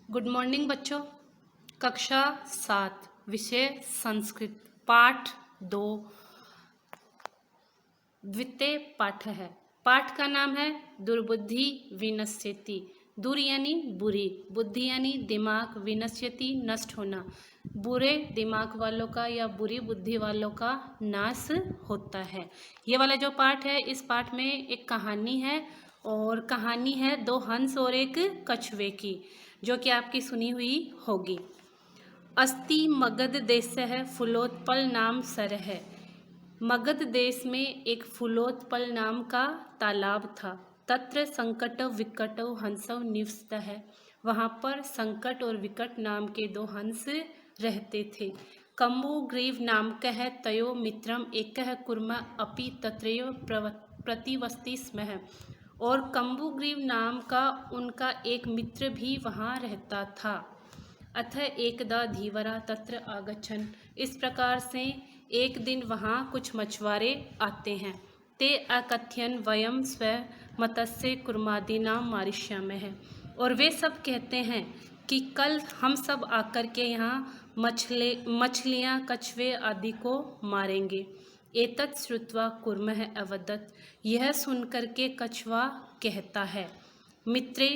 Good morning बच्चों। कक्षा 7 विषय संस्कृत पाठ 2 द्वितीय पाठ है। पाठ का नाम है दुर्बुद्धि विनश्यति। दुर यानी बुरी, बुद्धि यानी दिमाग, विनश्यति नष्ट होना। बुरे दिमाग वालों का या बुरी बुद्धि वालों का नाश होता है। ये वाला जो पाठ है, इस पाठ में एक कहानी है और कहानी है दो हंस और एक कछुए की, जो कि आपकी सुनी हुई होगी। अस्ति मगध देश है फुलोत्पल नाम सर है। मगध देश में एक फुलोत्पल नाम का तालाब था। तत्र संकट विकट हंसव निवसत है। वहाँ पर संकट और विकट नाम के दो हंस रहते थे। कम्बु ग्रीव नाम कह तयो मित्रम एक कुर्म अपि तत्रैव प्रतिवस्ति स्म है। और कम्बुग्रीव नाम का उनका एक मित्र भी वहाँ रहता था। अथ एकदा धीवरा तत्र आगच्छन्। इस प्रकार से एक दिन वहाँ कुछ मछुआरे आते हैं। ते अकथयन् वयम स्व मतस्य कुर्मादीनां मारिष्यामः। और वे सब कहते हैं कि कल हम सब आकर के यहाँ मछलियाँ कछुए आदि को मारेंगे। एतत् श्रुत्वा कुर्मः अवदत्। यह सुनकर के कछुआ कहता है, मित्रे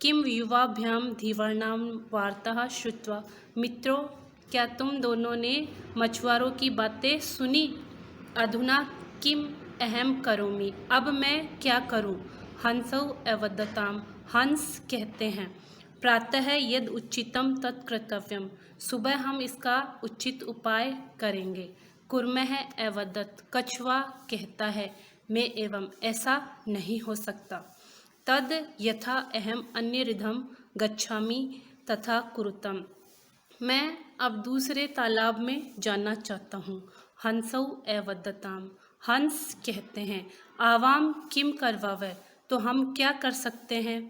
किम युवाभ्याम धीवर्णाम वार्ता श्रुत्वा। मित्रों, क्या तुम दोनों ने मछुआरों की बातें सुनी? अधुना किम अहम करोमि। अब मैं क्या करूं? हंसौ अवदताम। हंस कहते हैं, प्रातः यद उचितम तत्कृतव्यम। सुबह हम इसका उचित उपाय करेंगे। कुर्मः अवदत्। कछुआ कहता है, मैं एवं ऐसा नहीं हो सकता। तद यथा अहम अन्य रिधम गच्छामि तथा कुरुतम। मैं अब दूसरे तालाब में जाना चाहता हूँ। हंसौ अवदताम। हंस कहते हैं, आवाम किम करवावै। तो हम क्या कर सकते हैं?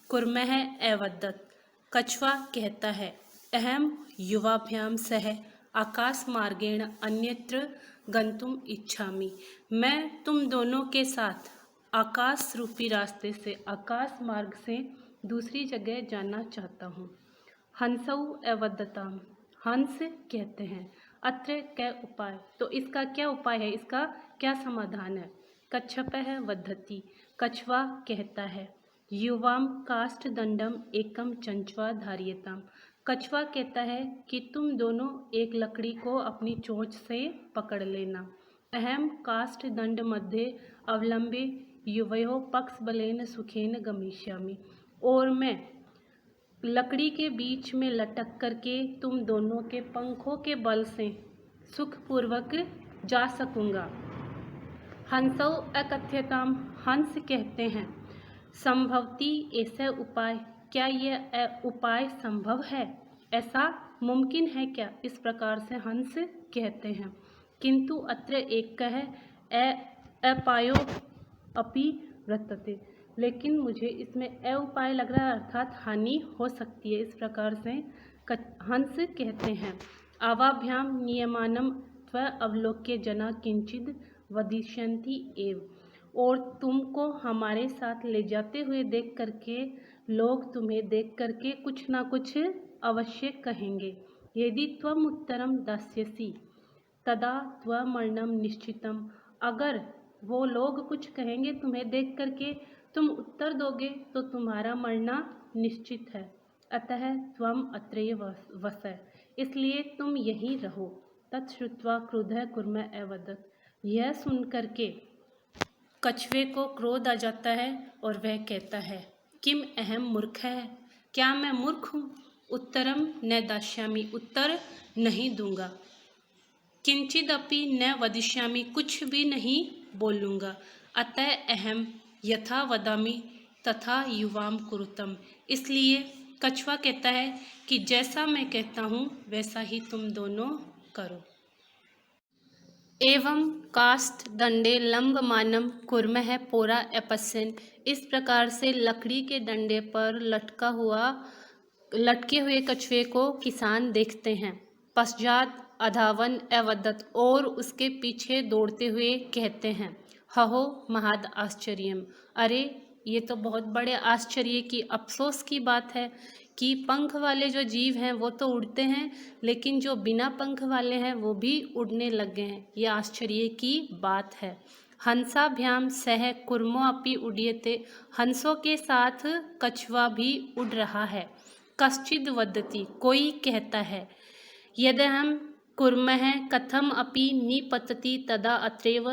कुर्मः अवदत्। कछुआ कहता है, अहम युवाभ्याम सह आकाश मार्गेण अन्यत्र गंतुम इच्छामि। मैं तुम दोनों के साथ आकाश रूपी रास्ते से, आकाश मार्ग से दूसरी जगह जाना चाहता हूँ। हंसौ अवदताम। हंस कहते हैं, अत्र कै उपाय। तो इसका क्या उपाय है, इसका क्या समाधान है? कच्छपः वदति। कछुआ कहता है, युवाम काष्ठ दंडम एकम चंचवा धार्यताम। कछुआ कहता है कि तुम दोनों एक लकड़ी को अपनी चोंच से पकड़ लेना। अहम काष्ठ दंड मध्ये अवलंबे युवयो पक्ष बलेन सुखेन गमिष्यामि। और मैं लकड़ी के बीच में लटक करके तुम दोनों के पंखों के बल से सुखपूर्वक जा सकूंगा। हंसौ अकथ्यताम। हंस कहते हैं, संभवती ऐसा उपाय। क्या यह उपाय संभव है? ऐसा मुमकिन है क्या? इस प्रकार से हंस कहते हैं। किंतु अत्र एक कह अपायो अपि वर्तते। लेकिन मुझे इसमें अउपाय लग रहा है, अर्थात हानि हो सकती है। इस प्रकार से हंस कहते हैं, आवाभ्याम नियमानम त्व अवलोक्य जना किंचिद वदिष्यन्ति एव। और तुमको हमारे साथ ले जाते हुए देख करके लोग तुम्हें देख करके कुछ ना कुछ अवश्य कहेंगे। यदि त्वम उत्तरम दास्यसि तदा त्वमर्णम निश्चितम। अगर वो लोग कुछ कहेंगे तुम्हें देख करके, तुम उत्तर दोगे तो तुम्हारा मरना निश्चित है। अतः त्वम अत्रैव वस। इसलिए तुम यहीं रहो। तत्श्रुत्वा क्रुद्धः कुर्मः अवदत्। यह सुन करके कछुए को क्रोध आ जाता है और वह कहता है, किम अहम मूर्ख है। क्या मैं मूर्ख हूँ? उत्तरम न दास्यामि। उत्तर नहीं दूंगा। किंचिदपि न वदिष्यामि। कुछ भी नहीं बोलूँगा। अतः अहम यथा वदामि तथा युवाम कुरुतम। इसलिए कछुआ कहता है कि जैसा मैं कहता हूँ वैसा ही तुम दोनों करो। एवं काष्ठ दंडे लंबमानम कुर्मः पोरा अपश्यन्। इस प्रकार से लकड़ी के डंडे पर लटके हुए कछुए को किसान देखते हैं। पश्चात अधावन अवदत्। और उसके पीछे दौड़ते हुए कहते हैं, हहो महद आश्चर्यम। अरे, ये तो बहुत बड़े आश्चर्य की, अफसोस की बात है कि पंख वाले जो जीव हैं वो तो उड़ते हैं, लेकिन जो बिना पंख वाले हैं वो भी उड़ने लग गए हैं। ये आश्चर्य की बात है। हंसाभ्याम सह कुर्मो अपि उड्यते, हंसों के साथ कछुआ भी उड़ रहा है। कश्चिद् वदति, कोई कहता है, यदहं कुर्मः कथम अपि निपतति तदा अत्रैव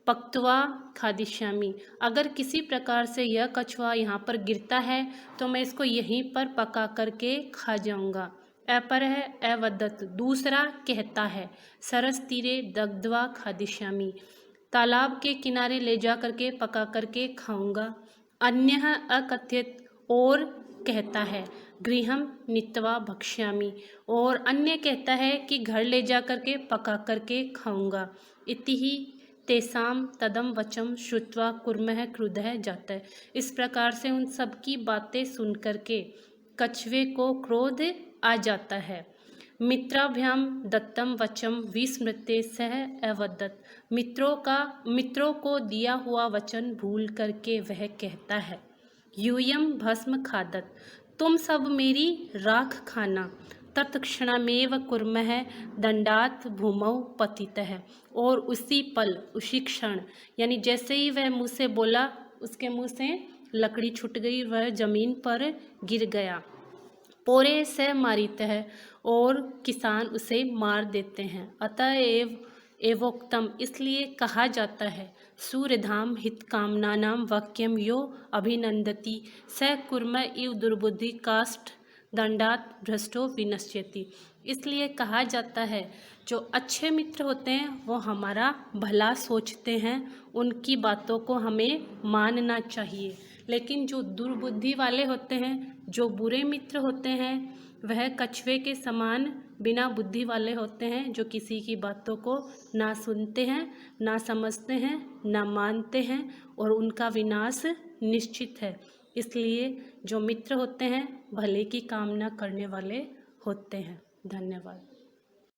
पक्त्वा खादिष्यामि, अगर किसी प्रकार से यह कछुआ यहाँ पर गिरता है तो मैं इसको यहीं पर पका करके खा जाऊंगा। अपर है अवदत, दूसरा कहता है, सरस तीरे दग्ध्वा खादिष्यामि, तालाब के किनारे ले जा करके पका करके खाऊंगा। अन्यः अकथ्यत, और कहता है, गृहम नीत्वा भक्ष्यामि, और अन्य कहता है कि घर ले जा करके पका करके खाऊंगा। इति ही तेसाम तदम वचम श्रुत्वा कुर्मः क्रुद्धः जातः, इस प्रकार से उन सब की बातें सुन करके कछुए को क्रोध आ जाता है। मित्राभ्याम दत्तम वचम विस्मृत्य सह अवदत्, मित्रों को दिया हुआ वचन भूल करके वह कहता है, यूयम भस्म खादत, तुम सब मेरी राख खाना। तत्क्षणमेव कुर्मः दंडात भूमौ पतितः, और उसी पल, उसी क्षण, यानी जैसे ही वह मुँह से बोला उसके मुँह से लकड़ी छूट गई, वह जमीन पर गिर गया। पोरे से मारित है, और किसान उसे मार देते हैं। अतएव एवोक्तम, इसलिए कहा जाता है, सूर्यधाम हितकामनानां वाक्यम यो अभिनंदति स कुर्म इव दुर्बुद्धि काष्ठ दंडात भ्रष्टो विनश्यति, इसलिए कहा जाता है जो अच्छे मित्र होते हैं वो हमारा भला सोचते हैं, उनकी बातों को हमें मानना चाहिए। लेकिन जो दुर्बुद्धि वाले होते हैं, जो बुरे मित्र होते हैं, वह कछुए के समान बिना बुद्धि वाले होते हैं, जो किसी की बातों को ना सुनते हैं, ना समझते हैं, ना मानते हैं, और उनका विनाश निश्चित है। इसलिए जो मित्र होते हैं भले की कामना करने वाले होते हैं। धन्यवाद।